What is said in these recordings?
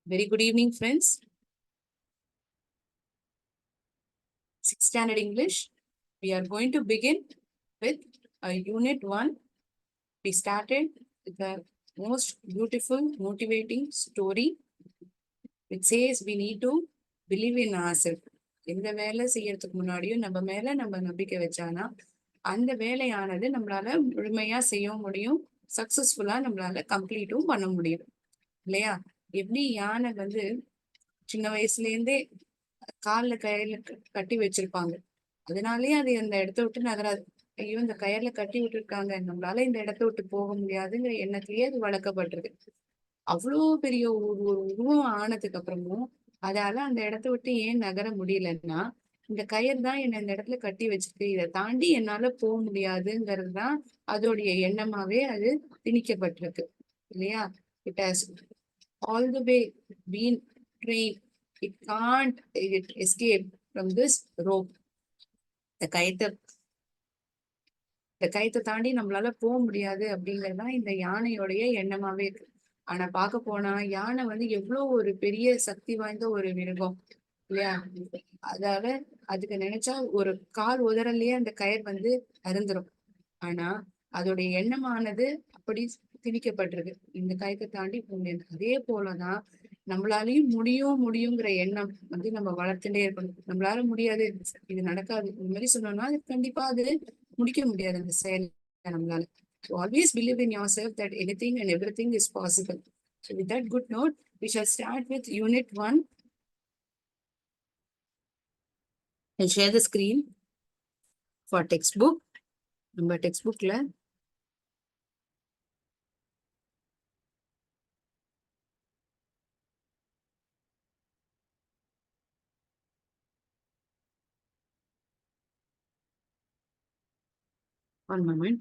Very good evening, friends. 6th standard English. We are going to begin with unit 1. We started with the most beautiful, motivating story. It says we need to believe in ourselves. எந்த வேலை செய்யறதுக்கு முன்னாடியும் நம்ம மேல நம்ம நம்பிக்கை வச்சானா அந்த வேலையானது நம்மளால முழுமையா செய்ய முடியும், சக்சஸ்ஃபுல்லா நம்மளால கம்ப்ளீட்டும் பண்ண முடியும் இல்லையா? எப்படி யானை வந்து சின்ன வயசுல இருந்தே கால்ல கயிறுல கட்டி வச்சிருப்பாங்க, அதனாலயே அது அந்த இடத்த விட்டு நகராது. ஐயோ இந்த கயிறுல கட்டி விட்டுருக்காங்க, நம்மளால இந்த இடத்த விட்டு போக முடியாதுங்கிற எண்ணத்திலேயே அது வளர்க்கப்பட்டிருக்கு. அவ்வளோ பெரிய ஒரு உருவம் ஆனதுக்கு அப்புறமும் அதால அந்த இடத்த விட்டு ஏன் நகர முடியலன்னா, இந்த கயிறு தான் என்ன இந்த இடத்துல கட்டி வச்சிருக்கு, இதை தாண்டி என்னால போக முடியாதுங்கிறது தான் அதோடைய எண்ணமாவே அது திணிக்கப்பட்டிருக்கு இல்லையா? It has all the way been trained. It can't escape from this rope. இந்த கயத்தை தாண்டி நம்மளால போக முடியாது அப்படிங்கறதுதான் இந்த யானையோடைய எண்ணமாவே இருக்கு. ஆனா பார்க்க போனா யானை வந்து எவ்வளவு ஒரு பெரிய சக்தி வாய்ந்த ஒரு மிருகம் இல்லையா? அதால அதுக்கு நினைச்சா ஒரு கால் உதறலையே அந்த கயிறு வந்து அருந்துரும். ஆனா அதோடைய எண்ணமானது அப்படி திணிக்கப்பட்டிருக்கு, இந்த கயத்தை தாண்டி போக முடியாது. அதே போலதான் நம்மளாலையும் முடியுங்கிற எண்ணம் வந்து நம்ம வளர்த்துட்டே இருக்கணும். நம்மளால முடியாது, இது நடக்காது, இந்த மாதிரி சொன்னோம்னா அது கண்டிப்பா அது முடிக்க முடியாது அந்த செயல் நம்மளால. So always believe in yourself that anything and everything is possible. So with that good note, we shall start with unit 1. I'll share the screen for textbook. நம்ம textbookல one moment.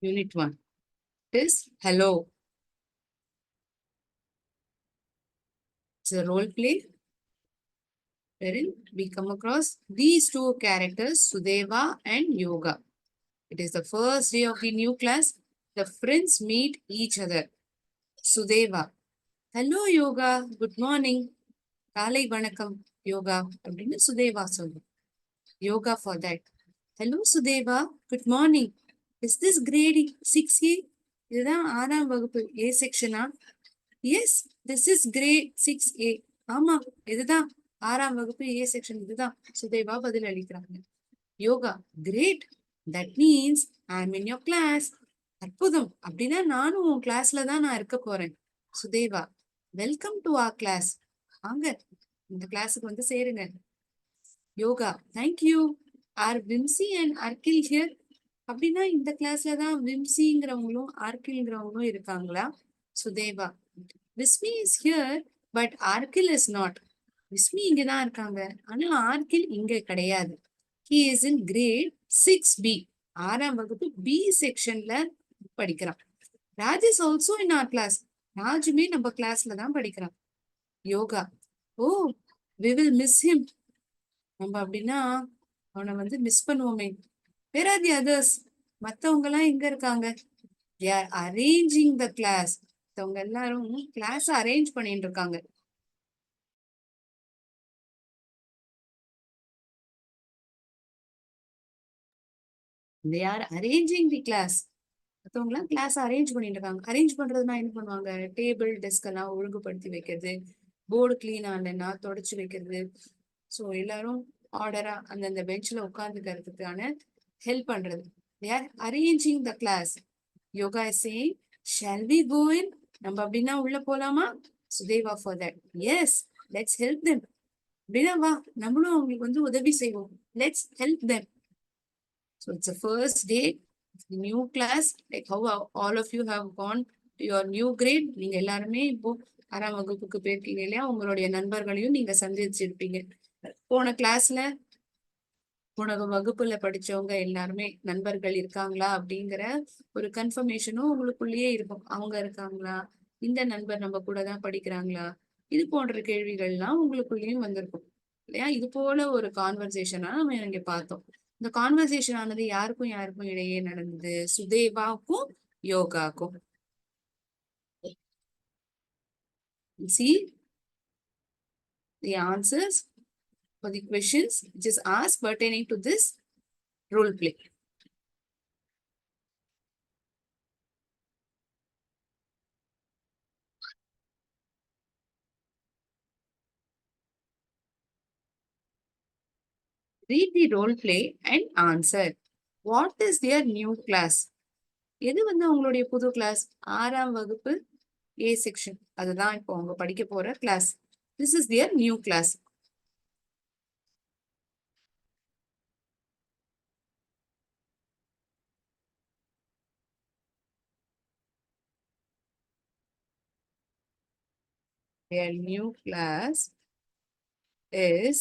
Unit 1 is hello. It's a role play wherein we come across these two characters, Sudeva and Yoga. It is the first day of the new class. The friends meet each other. Sudeva, hello Yoga, good morning. Kalai vanakkam Yoga அப்படின்னு சுதேவா சொல்லும். Yoga for that. Hello Sudeva, good morning. Is this grade 6A? இதுதான் 6ஆம் வகுப்பு A செக்ஷனா? Yes, this is grade 6A. ஆமா, இதுதான் 6ஆம் வகுப்பு A section, இதுதான் சுதேவா பதில் அளிக்கிறாங்க. Yoga, great, that means I am in your class. அற்புதம், அப்படின்னா நானும் உன் கிளாஸ்ல தான் நான் இருக்க போறேன். Sudeva, welcome to our class. வாங்க இந்த கிளாஸுக்கு வந்து சேருங்க. Yoga, thank you. Are Vimsi and Argil here? அப்படின்னா இந்த கிளாஸ்ல தான் விம்சிங்கிறவங்களும் ஆர்கில்ங்கிறவங்களும் இருக்காங்களா? Sudeva, Vismi is here but Argil is not. Vismi இங்கதான் இருக்காங்க, ஆனா ஆர்கில் இங்க கிடையாது. He is in grade 6B. 6ஆம் வகுப்பு B செக்ஷன்ல படிக்கிறான். Raj is also in our class. ராஜுமே நம்ம கிளாஸ்ல தான் படிக்கிறான். யோகா, ஓ we will miss him. நம்ம அப்படின்னா அவனை வந்து miss பண்ணுவோமே. Where are the others? மத்தவங்க எல்லாம் எங்க இருக்காங்க? They are arranging the class. மத்தவங்க எல்லாரும் கிளாஸ் அரேஞ்ச் பண்ணிட்டு இருக்காங்க. They are arranging the class. மற்றவங்களாம் கிளாஸ் அரேஞ்ச் பண்ணிட்டு இருக்காங்க. அரேஞ்ச் பண்றதுனா என்ன பண்ணுவாங்க? டேபிள் டெஸ்க் எல்லாம் ஒழுங்குபடுத்தி வைக்கிறது, போர்டு கிளீன் ஆகலைன்னா தொடச்சு வைக்கிறது. ஸோ எல்லாரும் ஆர்டரா அந்தந்த பெஞ்ச்ல உட்கார்ந்துக்கிறதுக்கான ஹெல்ப் பண்றது. They are arranging the class. Yoga is saying, shall we go in? நம்ம அப்படின்னா உள்ள போலாமா? Sudeva for that. Yes, let's help them. அப்படின்னா வா நம்மளும் அவங்களுக்கு வந்து உதவி செய்வோம். Let's help them. So it's the first day New class, like how all of you have gone to your new grade. நீங்க எல்லாருமே இப்போ 6ஆம் வகுப்புக்கு போயிருக்கீங்க இல்லையா? உங்களுடைய நண்பர்களையும் நீங்க சந்திச்சிருப்பீங்க. போன கிளாஸ்ல போன வகுப்புல படிச்சவங்க எல்லாருமே நண்பர்கள் இருக்காங்களா அப்படிங்கிற ஒரு கன்ஃபர்மேஷனும் உங்களுக்குள்ளேயே இருக்கும். அவங்க இருக்காங்களா, இந்த நண்பர் நம்ம கூட தான் படிக்கிறாங்களா, இது போன்ற கேள்விகள்லாம் உங்களுக்குள்ளேயும் வந்திருக்கும் இல்லையா? இது போல ஒரு கான்வர்சேஷனா நம்ம இங்க பார்த்தோம். இந்த கான்வர்சேஷன் ஆனது யாருக்கும் யாருக்கும் இடையே நடந்தது? சுதேவாக்கும் யோகாக்கும். See the answers for the questions which is asked pertaining to this role play. Read the role play and answer. What is their new class? எது வந்து அவங்களுடைய புது கிளாஸ்? 6ஆம் வகுப்பு A செக்ஷன். அதுதான் இப்போ அவங்க படிக்க போற class. This is their new class. Their new class is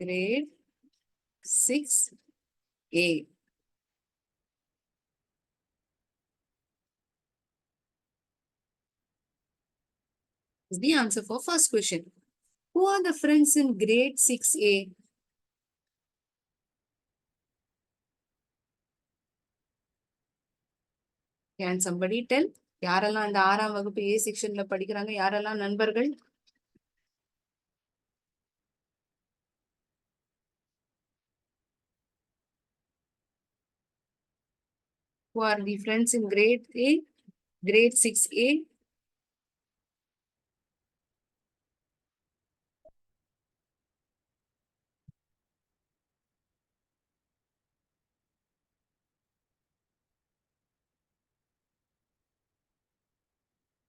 grade 6A. Is the answer for first question. Who are the friends in grade 6A? Can somebody tell? யாரெல்லாம் அந்த 6ஆம் வகுப்பு A செக்ஷன்ல படிக்கிறாங்க? யாரெல்லாம் நண்பர்கள்? Who are the friends in grade A? Grade 6A?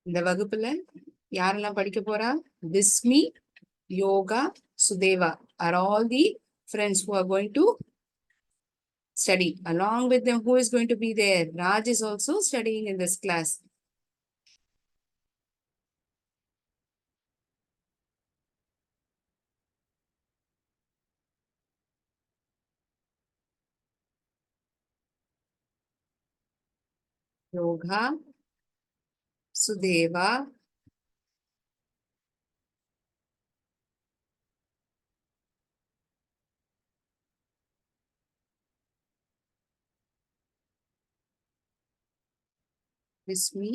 இந்த வகுப்புல யாரெல்லாம் படிக்க போறா? Vismi, Yoga, Sudeva are all the friends who are going to study. Along with them, who is going to be there? Raj is also studying in this class. Yoga, Sudeva, Vismi,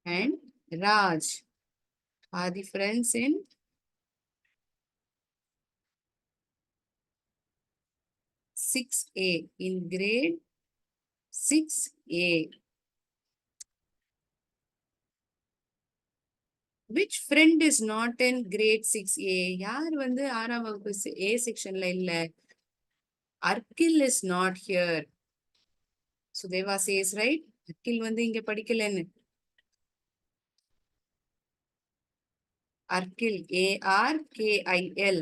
and Raj are the friends in 6A, in grade 6A. Which friend is not in grade 6A? யார் வந்து 6ஆம் வகுப்பு A செக்ஷன்ல இல்ல? Arkil is not here. Sudeva says, right? Arkil வந்து இங்க படிக்கலன்னு. Arkil, Arkil.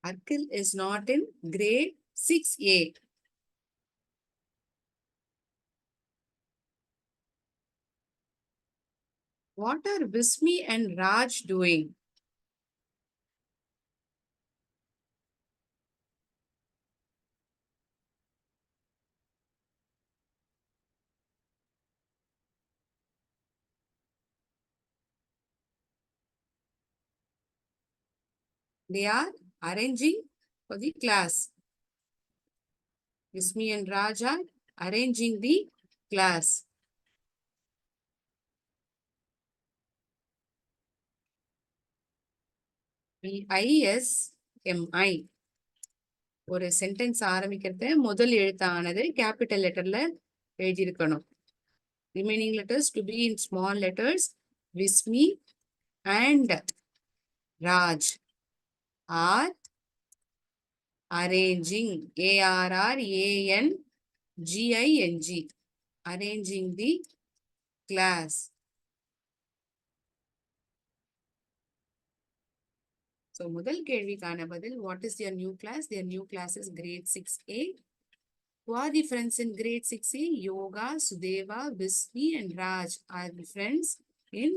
Arkil is not in grade 6A. What are Vismi and Raj doing? They are arranging for the class. Vismi and Raj are arranging the class. VISMI. ஒரு sentence ஆரம்பிக்கிறத முதல் எழுத்தானது capital லெட்டர்ல எழுதியிருக்கணும். Remaining letters to be in small letters. Vismi and Raj are arranging. ARRANGING. arranging the class. So முதல் கேள்விக்கான பதில், what is their new class? Their new class is grade 6A. Who are the friends in grade 6A? Yoga, Sudeva, Bismi and Raj are the friends in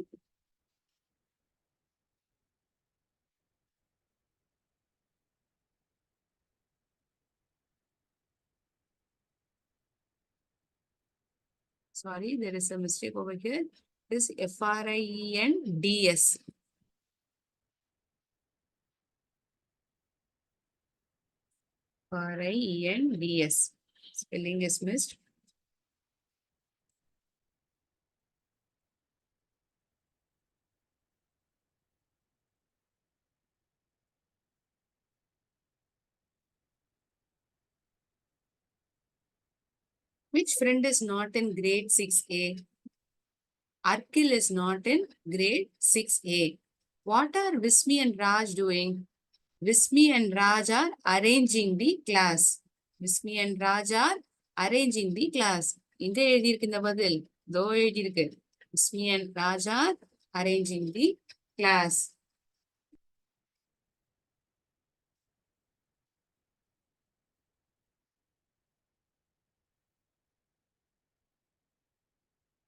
sorry, there is a mistake over here. It is Friends. Friends. Spelling is missed. Which friend is not in grade 6A? Arkil is not in grade 6A. What are Vismi and Raj doing? Vismi and Raj are arranging the class. Vismi and Raj are arranging the class. இங்க எழுதியிருக்கு இந்த பதில். தோ எழுதியிருக்கு. Vismi and Raj are arranging the class.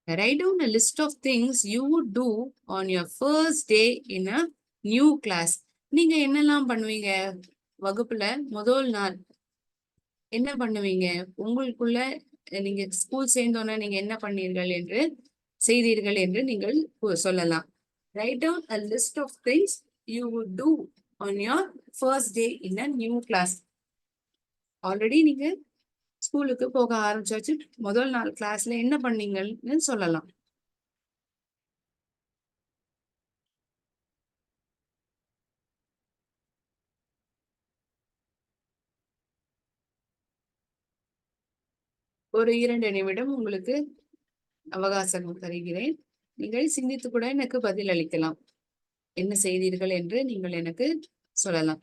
Write down a list of things you would do on your first day in a new class. நீங்க என்னெல்லாம் பண்ணுவீங்க வகுப்புல முதல் நாள்? என்ன பண்ணுவீங்க? உங்களுக்குள்ள நீங்க ஸ்கூல் சேர்ந்தோன்னே நீங்க என்ன பண்ணீர்கள் என்று செய்தீர்கள் என்று நீங்கள் சொல்லலாம். Write down a list of things you would do on your first day in a new class. Already நீங்க ஸ்கூலுக்கு போக ஆரம்பிச்சாச்சு. முதல் நாள் கிளாஸ்ல என்ன பண்ணீங்கன்னு சொல்லலாம். ஒரு 2 நிமிடம் உங்களுக்கு அவகாசம் தருகிறேன். நீங்கள் சிந்தித்து கூட எனக்கு பதில் அளிக்கலாம். என்ன செய்தீர்கள் என்று நீங்கள் எனக்கு சொல்லலாம்.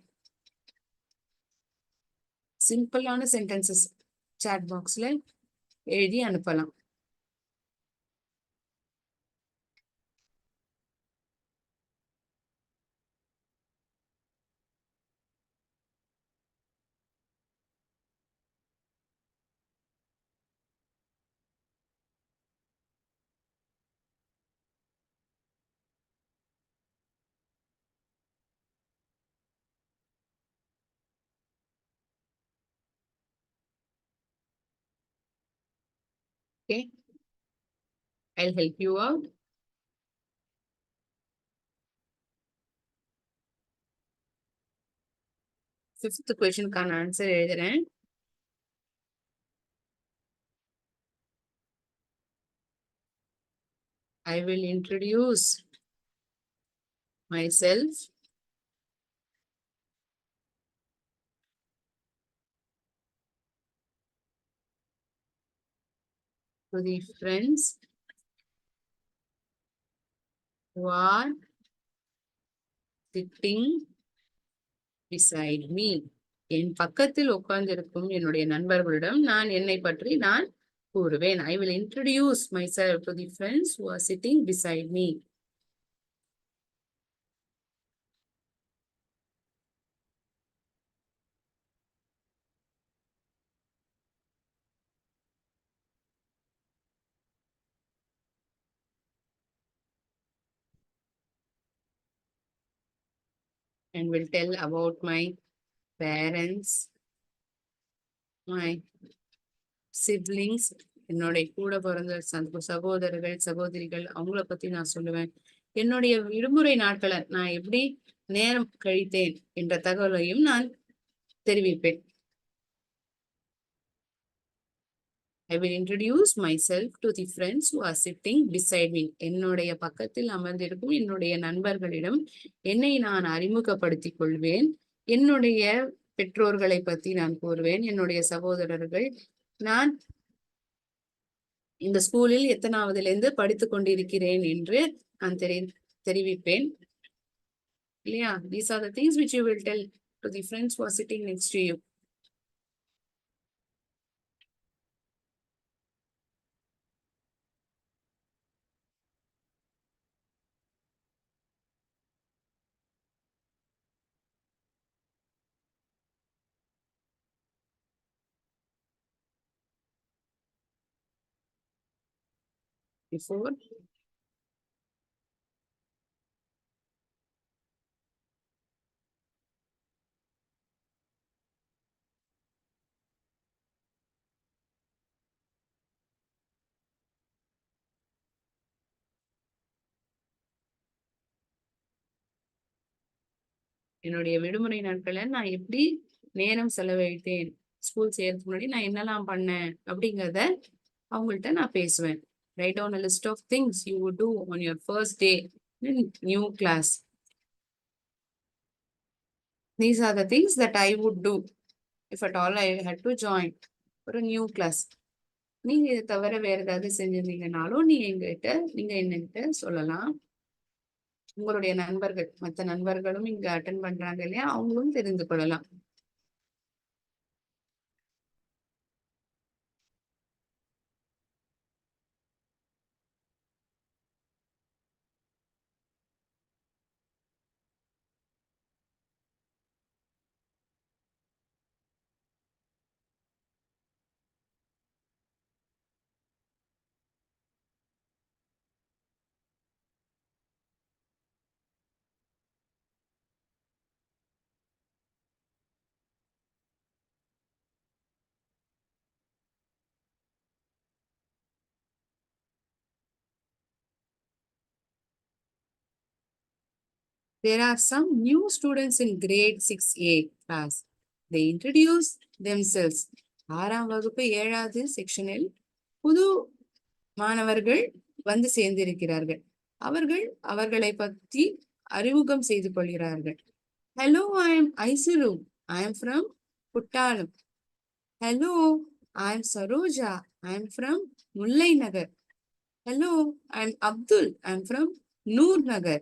சிம்பிளான சென்டென்சஸ் சாட் பாக்ஸ்ல எழுதி அனுப்பலாம். Okay, I'll help you out. Fifth questionக்கான ஆன்சர் எழுதுறேன். I will introduce myself to the friends who are sitting beside me. என் பக்கத்தில் உட்கார்ந்திருக்கும் என்னுடைய நண்பர்களிடம் நான் என்னை பற்றி நான் கூறுவேன். I will introduce myself to the friends who are sitting beside me. And will tell about my parents, my siblings, என்னுடைய கூட பிறந்த சகோதரர்கள் சகோதரிகள் அவங்கள பத்தி நான் சொல்லுவேன். என்னுடைய விடுமுறை நாட்களை நான் எப்படி நேரம் கழித்தேன் என்ற தகவலையும் நான் தெரிவிப்பேன். I will introduce myself to the friends who are sitting beside me. என்னுடைய பக்கத்தில் அமர்ந்திருக்கும் என்னுடைய நண்பர்களிடம் என்னை நான் அறிமுகப்படுத்திக் கொள்வேன். என்னுடைய பெற்றோர்களை பத்தி நான் கூறுவேன். என்னுடைய சகோதரர்கள், நான் இந்த ஸ்கூலில் எத்தனாவதுல இருந்து படித்துக் கொண்டிருக்கிறேன் என்று நான் தெரிவிப்பேன். இல்லையா? These are the things which you will tell to the friends who are sitting next to you. before என்னுடைய விடுமுறை நாட்களை நான் எப்படி நேரம் செலவழித்தேன், ஸ்கூல் சேர்றதுக்கு முன்னாடி நான் என்னெல்லாம் பண்ணேன் அப்படிங்கிறத அவங்கள்ட்ட நான் பேசுவேன். Write down a list of things you would do on your first day in new class. These are the things that I would do if at all I had to join ஒரு new class. நீங்க இதை தவிர வேற ஏதாவது செஞ்சிருந்தீங்கனாலும் நீங்க என்கிட்ட சொல்லலாம். உங்களுடைய நண்பர்கள், மற்ற நண்பர்களும் இங்க அட்டன் பண்றாங்க இல்லையா, அவங்களும் தெரிந்து கொள்ளலாம். There are some new students in grade 6A class. They introduce themselves. 6ஆம் வகுப்பு 7வது செக்ஷனில் புது மாணவர்கள் வந்து சேர்ந்திருக்கிறார்கள். அவர்கள் அவர்களை பற்றி அறிமுகம் செய்து கொள்கிறார்கள். Hello, I am Aisuru. I am from Puttalam. Hello, I am Saroja. I am from Mullai Nagar. Hello, I am Abdul. I am from Noor Nagar.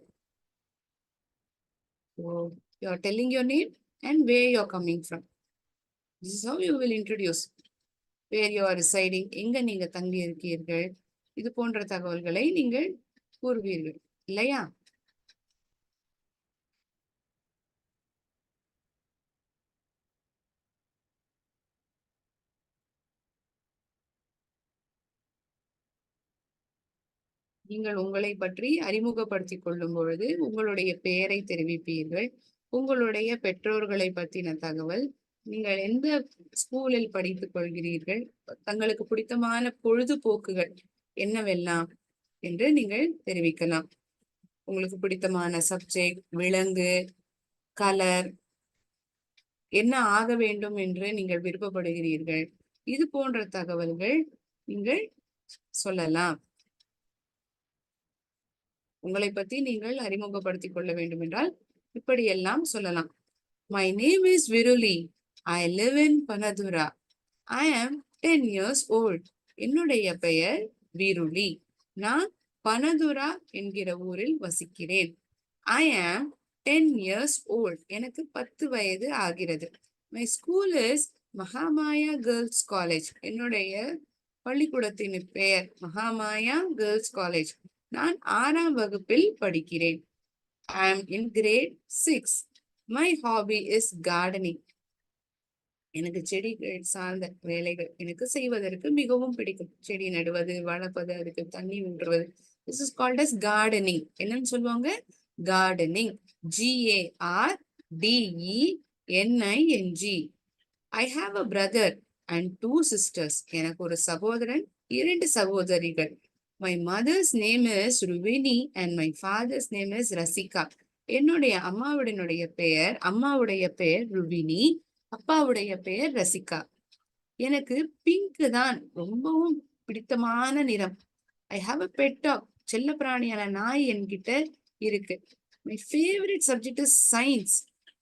So, you are telling your name and where you are coming from. This is how you will introduce. Where you are residing, எங்க நீங்க தங்கி இருக்கீர்கள், இது போன்ற தகவல்களை நீங்கள் கூறுவீர்கள் இல்லையா? நீங்கள் உங்களை பற்றி அறிமுகப்படுத்திக் கொள்ளும் பொழுது உங்களுடைய பெயரை தெரிவிப்பீர்கள், உங்களுடைய பெற்றோர்களை பற்றின தகவல், நீங்கள் எந்த ஸ்கூலில் படித்துக் கொள்கிறீர்கள், தங்களுக்கு பிடித்தமான பொழுதுபோக்குகள் என்னவெல்லாம் என்று நீங்கள் தெரிவிக்கலாம். உங்களுக்கு பிடித்தமான சப்ஜெக்ட், விலங்கு, கலர், என்ன ஆக வேண்டும் என்று நீங்கள் விருப்பப்படுகிறீர்கள், இது போன்ற தகவல்கள் நீங்கள் சொல்லலாம். உங்களை பத்தி நீங்கள் அறிமுகப்படுத்திக் கொள்ள வேண்டும் என்றால் இப்படியெல்லாம் சொல்லலாம். My name is Viruli. I live in Panadura. I am 10 years old. என்னுடைய பெயர் விருளி. நான் பனதுரா என்கிற ஊரில் வசிக்கிறேன். I am 10 years old. எனக்கு 10 வயது ஆகிறது. My school is மகாமாயா கேர்ள்ஸ் காலேஜ். என்னுடைய பள்ளிக்கூடத்தின் பெயர் மகாமாயா கேர்ள்ஸ் காலேஜ். நான் 6ஆம் வகுப்பில் படிக்கிறேன். I am in grade 6. My hobby is gardening. எனக்கு செடிகள் சார்ந்த வேலைகள் எனக்கு செய்வதற்கு மிகவும் பிடிக்கும். செடி நடுவது, வளர்ப்பது, அதுக்கு தண்ணி ஊற்றுவது. This is called as gardening. என்னன்னு சொல்லுவாங்க? Gardening. GARDENING. I have a brother and 2 sisters. எனக்கு ஒரு சகோதரன், 2 சகோதரிகள். My mother's name is Ruvini and my father's name is Rasika. என்னுடைய அம்மாவுடைய பெயர் ருவினி, அப்பாவுடைய பெயர் ரசிகா. எனக்கு பிங்க் தான் ரொம்பவும் பிடித்தமான நிறம். I have a pet dog. செல்ல பிராணியான நாய் என்கிட்ட இருக்கு. My favorite subject is science.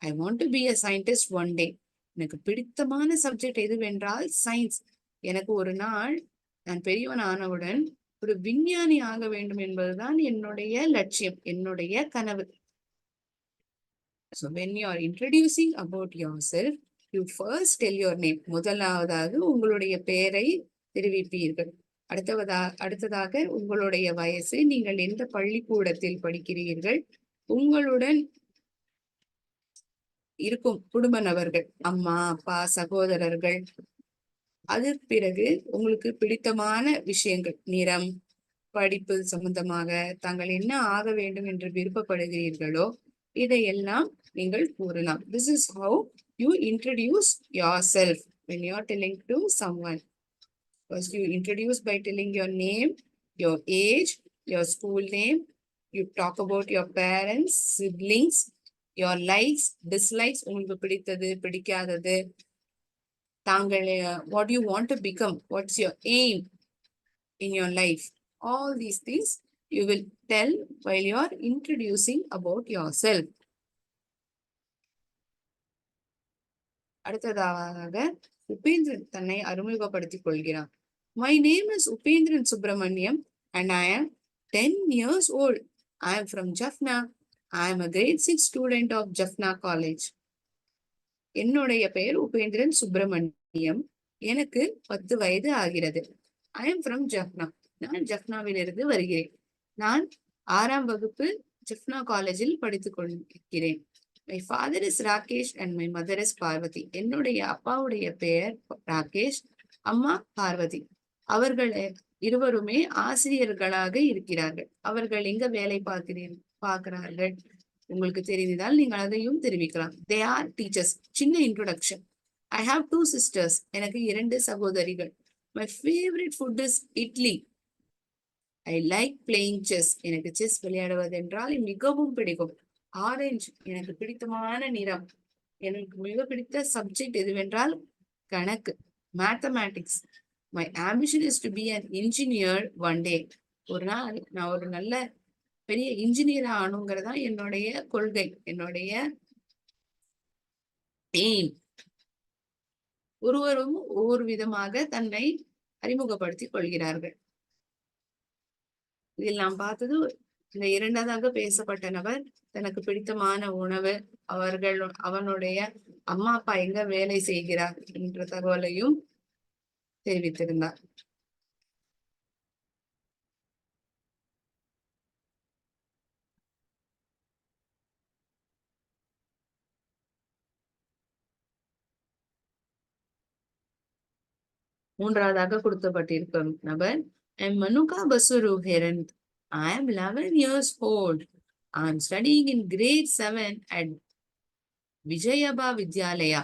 I want to be a scientist one day. எனக்கு பிடித்தமான சப்ஜெக்ட் எதுவென்றால் சயின்ஸ். எனக்கு ஒரு நாள் நான் பெரியவன் ஆனவுடன் ஒரு விஞ்ஞானி ஆக வேண்டும் என்பதுதான் என்னுடைய லட்சியம், என்னுடைய கனவு. So when you are introducing about yourself, you first tell your name. முதலாவதாக உங்களுடைய பெயரை தெரிவிப்பீர்கள். அடுத்ததாக உங்களுடைய வயசு, நீங்கள் எந்த பள்ளிக்கூடத்தில் படிக்கிறீர்கள், உங்களுடன் இருக்கும் குடும்ப நபர்கள், அம்மா, அப்பா, சகோதரர்கள். அதற்கு பிறகு உங்களுக்கு பிடித்தமான விஷயங்கள், நிறம், படிப்பு சம்பந்தமாக தாங்கள் என்ன ஆக வேண்டும் என்று விருப்பப்படுகிறீர்களோ இதையெல்லாம் நீங்கள் கூறலாம். This is how you introduce yourself when you are telling to someone. First you introduce by telling your name, your age, your school name. You talk about your parents, siblings, your likes, dislikes, உங்களுக்கு பிடித்தது பிடிக்காதது, தாங்கள் what you want to become, what's your aim in your life. All these things you will tell while you are introducing about yourself. அடுத்ததாக உபேந்திரன் தன்னை அறிமுகப்படுத்திக் கொள்கிறான். My name is Upendran Subramaniam and I am 10 years old. I am from Jaffna. I am a grade 6 student of Jaffna College. என்னுடைய பெயர் உபேந்திரன் சுப்பிரமணியம். எனக்கு 10 வயது ஆகிறது. I am from Jaffna. நான் ஜஃப்னாவிலிருந்து வருகிறேன். நான் 6ஆம் வகுப்பு ஜஃப்னா காலேஜில் படித்துக் கொண்டிருக்கிறேன். My father is Rakesh and my mother is Parvati. என்னுடைய அப்பாவுடைய பெயர் ராகேஷ், அம்மா பார்வதி. அவர்கள் இருவருமே ஆசிரியர்களாக இருக்கிறார்கள். அவர்கள் எங்க வேலை பார்க்கிறார்கள் உங்களுக்கு தெரிந்தால் நீங்கள் அதையும் தெரிவிக்கலாம். They are teachers. சின்ன இன்ட்ரோடக்ஷன். I have 2 sisters. எனக்கு 2 சகோதரிகள். My favorite food is idli. I like playing chess. எனக்கு செஸ் விளையாடுவது என்றால் மிகவும் பிடிக்கும். ஆரஞ்சு எனக்கு பிடித்தமான நிறம். எனக்கு மிக பிடித்த சப்ஜெக்ட் எதுவென்றால் கணக்கு, mathematics. My ambition is to be an engineer one day. ஒரு நாள் நான் ஒரு நல்ல பெரிய இன்ஜினியர் ஆகணுங்கிறதா என்னுடைய கொள்கை, என்னுடைய எய்ம். ஒருவரும் ஒவ்வொரு விதமாக தன்னை அறிமுகப்படுத்திக் கொள்கிறார்கள். இதில் நாம் பார்த்தது இந்த இரண்டாவதாக பேசப்பட்ட நபர் தனக்கு பிடித்தமான உணவு, அவனுடைய அம்மா அப்பா எங்க வேலை செய்கிறார் என்ற தகவலையும் தெரிவித்திருந்தார். மூன்றாவதாக கொடுக்கப்பட்டிருக்கும் நபர் Manuka Basuru Herand. I am 11 years old. I am studying in grade 7 at Vijayabha Vidyalaya.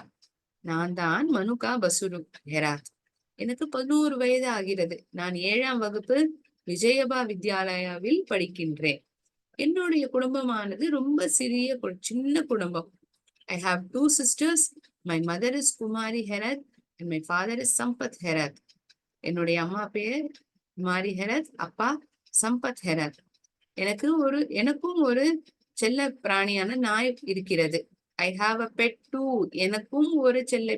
நான் தான் மனுகா பசுரு ஹெராத். எனக்கு 11 வயது ஆகிறது. நான் 7ஆம் வகுப்பு விஜயபா வித்யாலயாவில் படிக்கின்றேன். என்னுடைய குடும்பமானது ரொம்ப சின்ன குடும்பம். I have 2 sisters. My mother is Kumari Herath and my father is Sampath Herath. என்னுடைய அம்மா பேர் குமாரி ஹெரத், அப்பா சம்பத் ஹெரத். எனக்கும் ஒரு செல்ல பிராணியான நாய் இருக்கிறது. I have a pet too. எனக்கும் ஒரு செல்ல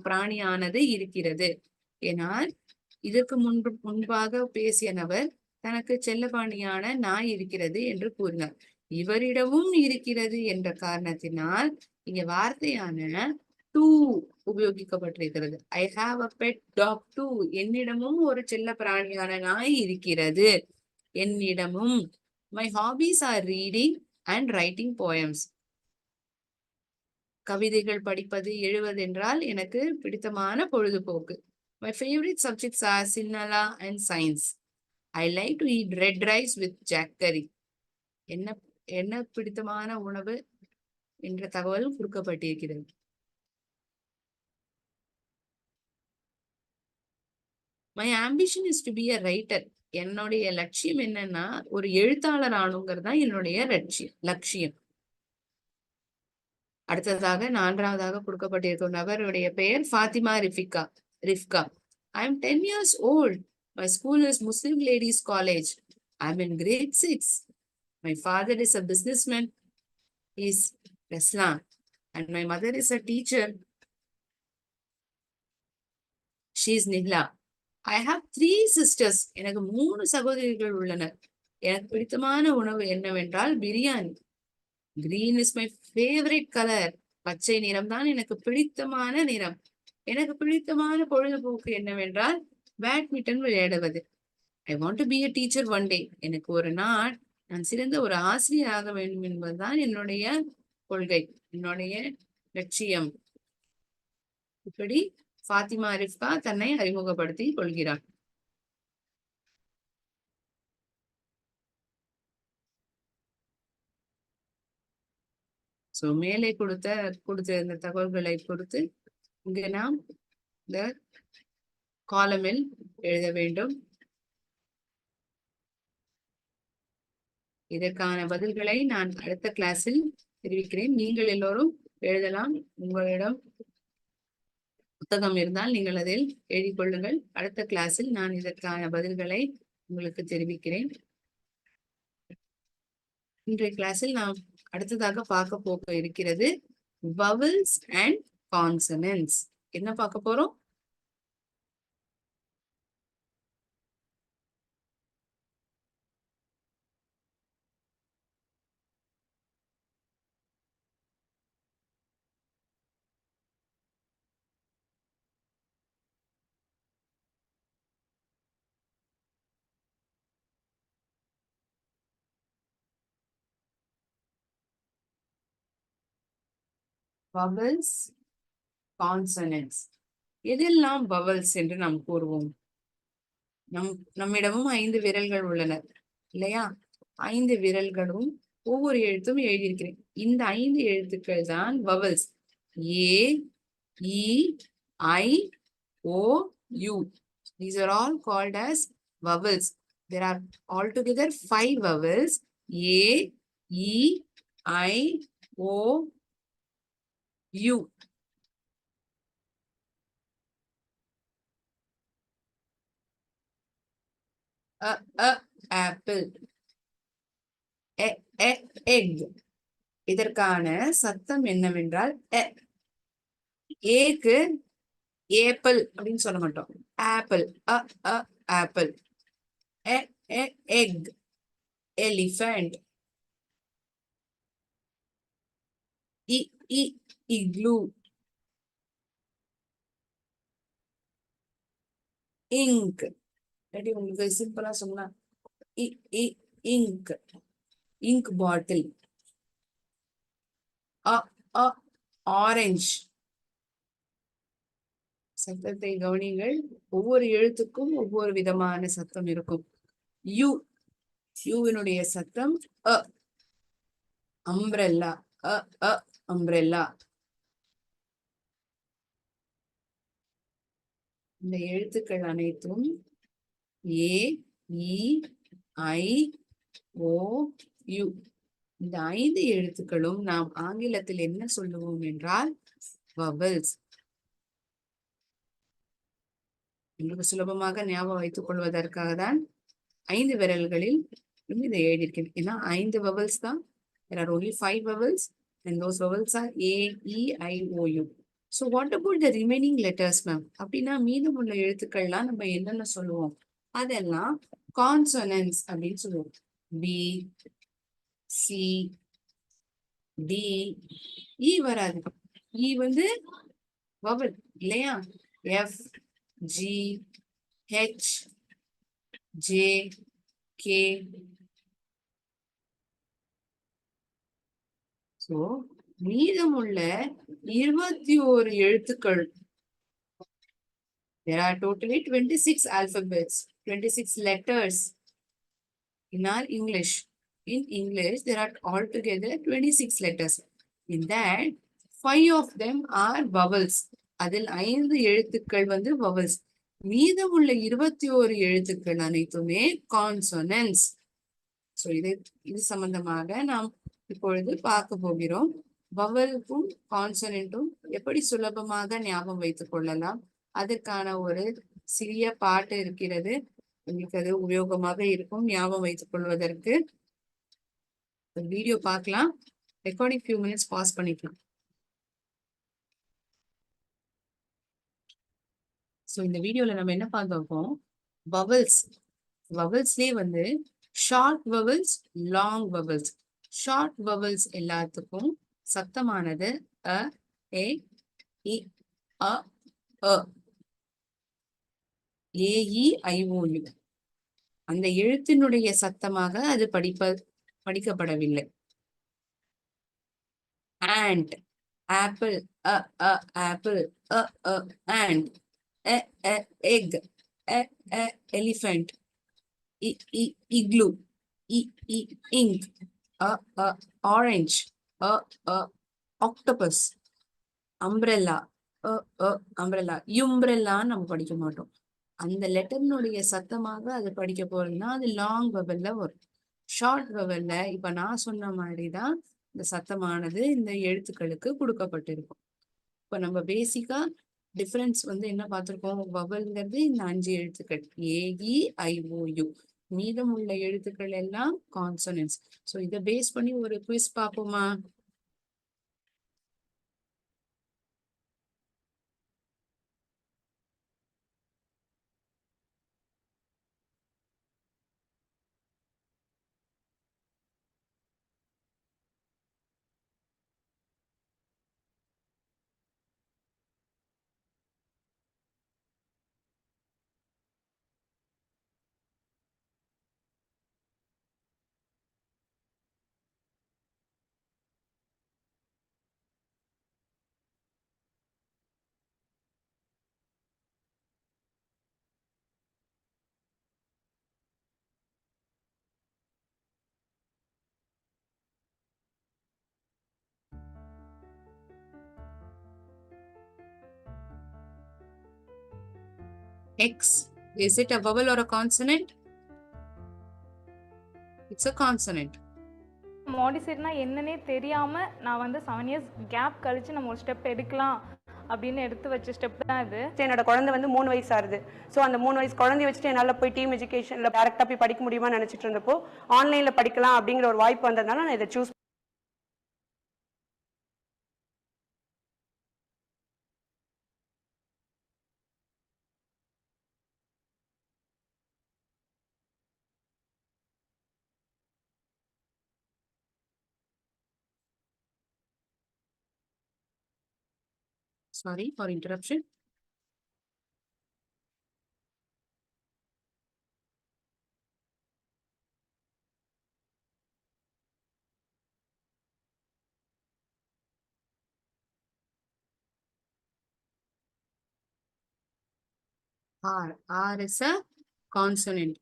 பிராணியானது இருக்கிறது. ஏனால் இதற்கு முன்பாக பேசிய நபர் தனக்கு செல்லப்பாணியான நாய் இருக்கிறது என்று கூறினார். இவரிடமும் இருக்கிறது என்ற காரணத்தினால் இங்க வார்த்தையான டூ உபயோகிக்கப்பட்டிருக்கிறது. I have a pet dog too. என்னிடமும் ஒரு செல்ல பிராணியான நாய் இருக்கிறது. என்னிடமும். My hobbies are reading and writing poems. கவிதைகள் படிப்பது, எழுவது என்றால் எனக்கு பிடித்தமான பொழுதுபோக்கு. My favorite subjects are Sinhala and science. I like to eat red rice with jack curry. என்ன பிடித்தமான உணவு என்ற தகவல் கொடுக்கப்பட்டிருக்கிறது. My ambition is to be a writer. என்னுடைய லட்சியம் என்னன்னா ஒரு எழுத்தாளர் ஆணுங்கிறதா என்னுடைய லட்சியம். அடுத்ததாக 4ஆவதாக கொடுக்கப்பட்டிருக்கும் நபருடைய பெயர் Fathima Rifka. I am 10 years old. My school is Muslim Ladies College. I am in grade 6. My father is a businessman. He is Raslan. And my mother is a teacher. She is Nihla. I have 3 sisters. எனக்கு 3 சகோதரிகள் உள்ளனர். எனக்கு பிடித்தமான உணவு என்னவென்றால் biryani. Green is my favorite color. பச்சை நிறம் தான் எனக்கு பிடித்தமான நிறம். எனக்கு பிடித்தமான பொழுதுபோக்கு என்னவென்றால் பேட்மிண்டன் விளையாடுவது. I want to be a teacher one day. எனக்கு ஒரு நாள் நான் சிறந்த ஒரு ஆசிரியர் ஆக வேண்டும் என்பதுதான் என்னுடைய கொள்கை, என்னுடைய லட்சியம். இப்படி ஃபாத்திமா ரிஃப்கா தன்னை அறிமுகப்படுத்தி கொள்கிறார். சோ மேலே கொடுத்த இந்த தகவல்களை பொறுத்து இங்க நாம் இந்த காலமில் எழுத வேண்டும். இதற்கான பதில்களை நான் அடுத்த கிளாஸில் தெரிவிக்கிறேன். நீங்கள் எல்லோரும் எழுதலாம். உங்களிடம் புத்தகம் இருந்தால் நீங்கள் அதில் எழுதிக் கொள்ளுங்கள். அடுத்த கிளாஸில் நான் இதற்கான பதில்களை உங்களுக்கு தெரிவிக்கிறேன். இன்றைய கிளாஸில் நாம் அடுத்ததாக பார்க்க இருக்கிறது vowels and consonants. என்ன பார்க்க போறோம்? vowels, consonants. எதெல்லாம் vowels என்று நாம் கூறுவோம்? நம்மிடமும் 5 விரல்கள் உள்ளன இல்லையா? 5 விரல்களும் ஒவ்வொரு எழுத்தும் எழுதியிருக்கிறேன். இந்த 5 எழுத்துக்கள் தான் vowels. A, E, I, O, U. These are all called as vowels. There are altogether 5 vowels. A, E, I, O, U. Apple. Egg. இதற்கான சத்தம் என்னவென்றால் ஏக்கு ஏப்பிள் அப்படின்னு சொல்ல மாட்டோம். Apple. Apple. Egg. Elephant. Igloo. Ink. உங்களுக்கு சிம்பிளா சொன்னா இங்க். இங்க் பாட்டில். ஆரஞ்சு. சத்தத்தை கவனிங்கள். ஒவ்வொரு எழுத்துக்கும் ஒவ்வொரு விதமான சத்தம் இருக்கும். யூவினுடைய சத்தம் அம்ப்ரெல்லா. அம்ப்ரெல்லா. இந்த எழுத்துக்கள் அனைத்தும் ஏ, இ, ஐ, ஓ, யு. இந்த 5 எழுத்துக்களும் நாம் ஆங்கிலத்தில் என்ன சொல்லுவோம் என்றால் vowels. உங்களுக்கு சுலபமாக ஞாபகம் வைத்துக் கொள்வதற்காக தான் 5 விரல்களில் இதை எழுதியிருக்கேன். ஏன்னா 5 vowels தான். There are only 5 vowels and those vowels are A, E, I, O, U. So what about the remaining letters, ma'am? அப்படின்னா மீதமுள்ள எழுத்துக்கள்லாம் நம்ம என்னென்ன சொல்லுவோம்? அதெல்லாம் consonants அப்படின்னு சொல்லுவோம். B, C, D, E வராது. E வந்து vowel இல்லையா? F, G, H, J, K. So மீதமுள்ள 21 எழுத்துக்கள். There are totally 26 alphabets, 26 letters in our English. In English, there are altogether 26 letters. In that, 5 of them are vowels. அதில் 5 எழுத்துக்கள் வந்து vowels. மீதமுள்ள 21 எழுத்துக்கள் அனைத்துமே consonants. So இது சம்பந்தமாக நாம் இப்பொழுது பார்க்க போகிறோம். வவலுக்கும் கான்சனன்ட்டும் எப்படி சுலபமாக ஞாபகம் வைத்துக் கொள்ளலாம், அதற்கான ஒரு சிறிய பாட்டு இருக்கிறது. உங்களுக்கு அது உபயோகமாக இருக்கும் ஞாபகம் வைத்துக் கொள்வதற்கு. வீடியோ பார்க்கலாம். ரெக்கார்டிங் few minutes பாஸ் பண்ணிக்கலாம். ஸோ இந்த வீடியோல நம்ம என்ன பார்ப்போம், வவல்ஸ்லேயே வந்து short vowels, long vowels. Short vowels எல்லாத்துக்கும் சத்தமானது அ, ஏ, இ, அ, அ, ஏ, இ, ஐ, ஓ, யு. அந்த எழுத்தினுடைய சத்தமாக அது படிக்கப்படவில்லை. and, apple, apple, and, egg, elephant, igloo, ink, orange, octopus, umbrella, umbrella, யும்ப்ரெல்லான்னு நம்ம படிக்க மாட்டோம். அந்த லெட்டர்னுடைய சத்தமாக அது படிக்க போறதுன்னா அது லாங் வவல்ல வரும். ஷார்ட் வவல்ல இப்ப நான் சொன்ன மாதிரிதான் இந்த சத்தமானது இந்த எழுத்துக்களுக்கு கொடுக்கப்பட்டிருக்கும். இப்ப நம்ம பேசிக்கா டிஃபரன்ஸ் வந்து என்ன பார்த்திருக்கோம்? வவல்ங்கிறது இந்த 5 எழுத்துக்கள் AEIOU. மீதம் உள்ள எழுத்துக்கள் எல்லாம் கான்சனன்ஸ். சோ இதை பேஸ் பண்ணி ஒரு குவிஸ் பார்ப்போமா? X. Is it a vowel or a consonant? It's a consonant. மாடிசேட்னா என்னன்னே தெரியாம நான் வந்து 7 இயர்ஸ் கேப் கழிச்சு நம்ம ஒரு ஸ்டெப் எடுக்கலாம் அப்படின்னு எடுத்து வச்ச ஸ்டெப் தான் இது. என்னோட குழந்தை வந்து 3 வயசு ஆகுது. ஸோ அந்த 3 வயசு குழந்தைய வச்சுட்டு என்னால் போய் டீம் எஜுகேஷனில் டேரெக்டாக போய் படிக்க முடியுமா நினச்சிட்டு இருந்தப்போ ஆன்லைனில் படிக்கலாம் அப்படிங்கிற ஒரு வாய்ப்பு வந்ததுனால நான் இதை choose. Sorry for interruption. R. R is a consonant.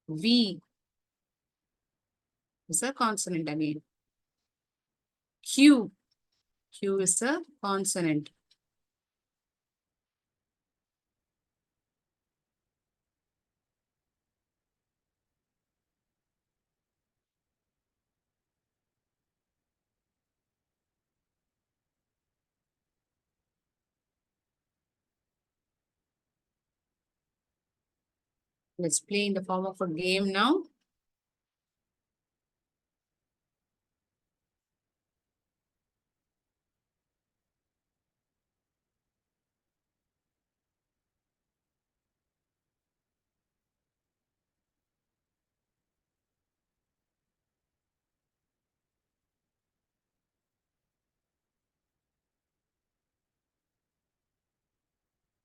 V is a consonant again. Q. Q is a consonant. Let's play in the form of a game now.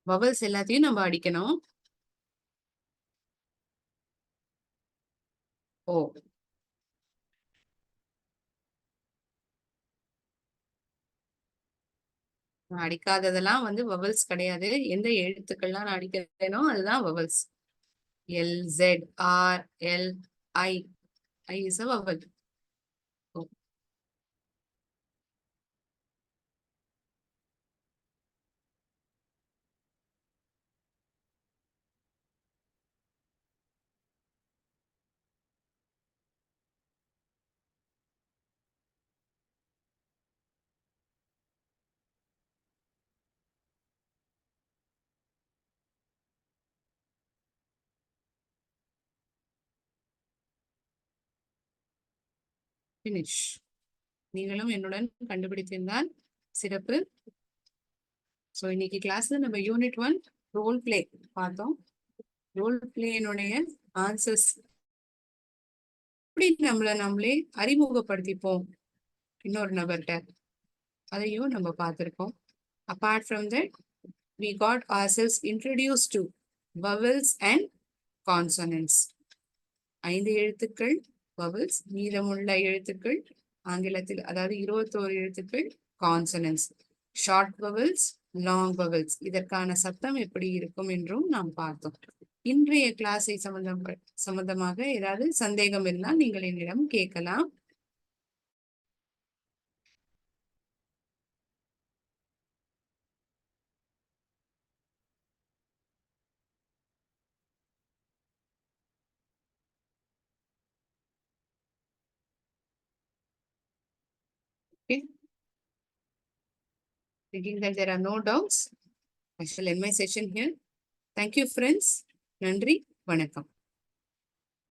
Vowels எல்லாத்தையும் நம்ம அடிக்கணும். O. நான் அடிக்காததெல்லாம் வந்து vowels கிடையாது. எந்த எழுத்துக்கள்லாம் நான் அடிக்கிறேனோ அதுதான் vowels. L, Z, R, L, I. I is a vowel. O. Finish. நீங்களும் என்னுடன் கண்டுபிடித்திருந்தால் சிறப்பு. ஸோ இன்னைக்கு கிளாஸ்ல நம்ம யூனிட் 1 ரோல் பிளே பார்த்தோம். ரோல் பிளேனுடைய ஆன்சர்ஸ் எப்படி நம்மளே அறிமுகப்படுத்திப்போம் இன்னொரு நபர்கிட்ட, அதையும் நம்ம பார்த்திருக்கோம். Apart from that we got ourselves introduced to vowels and consonants. 5 எழுத்துக்கள் vowels, மீதமுள்ள எழுத்துக்கள் ஆங்கிலத்தில் அதாவது 21 எழுத்துக்கள் consonants. Short vowels, long vowels, இதற்கான சத்தம் எப்படி இருக்கும் என்றும் நாம் பார்த்தோம். இன்றைய கிளாஸை சம்பந்தமாக ஏதாவது சந்தேகம் இருந்தால் நீங்கள் என்னிடம் கேட்கலாம். Thinking that there are no doubts, I shall end my session here. Thank you, friends. Nandri, Vanakkam.